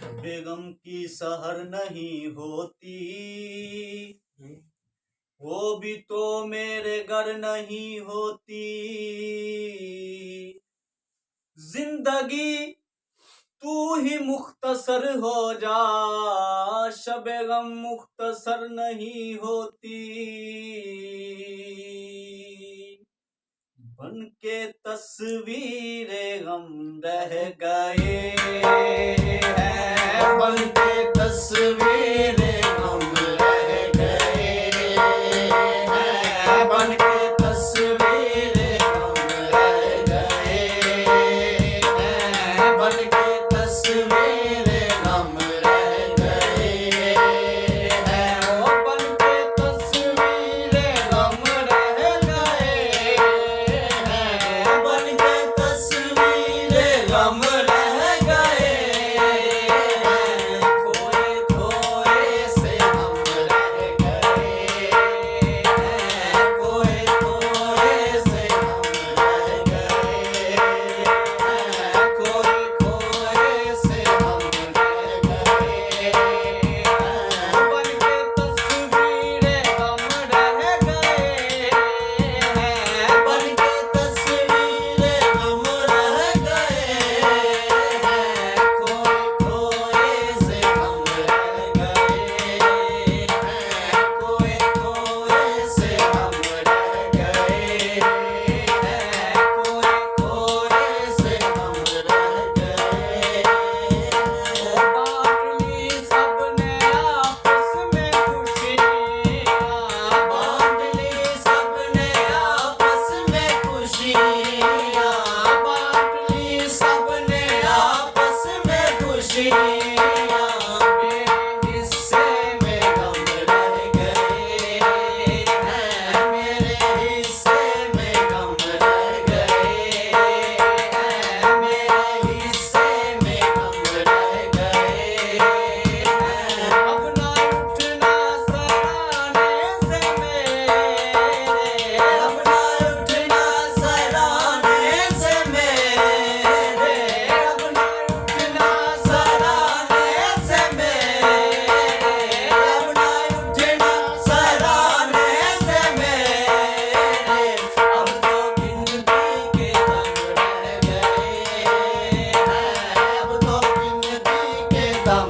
बेगम की सहर नहीं होती, वो भी तो मेरे घर नहीं होती। जिंदगी तू ही मुख्तसर हो जा, शबे गम मुख्तसर नहीं होती। बन के तस्वीरे गम रह गए हैं, बन के तस्वीरे गम रह गए हैं, बन के तस्वीरे गम रह गए हैं, बन के तस्वीरे गम रह गए हैं, ओ बन के तस्वीरे गम रह गए हैं, बन के तस्वीरे गम रह गए हैं, खोए खोए से हम रह गए हैं, खोए खोए से हम रह गए हैं, खोए खोए से हम रह गए हैं, बन के तस्वीरे गम रह गए हैं, बन के तस्वीरे गम रह गए हैं, खोए खोए से हम रह गए हैं, खोए खोए से हम रह गए हैं, खोए खोए से हम रह गए हैं। बांट ली सबने आपस में खुशियाँ, बांट ली सबने आपस में खुशियाँ, बांट ली सबने आपस में खुशियाँ, मेरे हिस्से में गम रह गए हैं, मेरे हिस्से में गम रह गए हैं, मेरे हिस्से में गम रह गए हैं, अब ना उठना सराहने से मेरे, अब ना उठना सराहने से मेरे, अब ना उठना सराहने से मेरे, अब ना उठना सराहने से मेरे, अब तो गिनती के दम रह गए हैं, अब तो गिनती के दम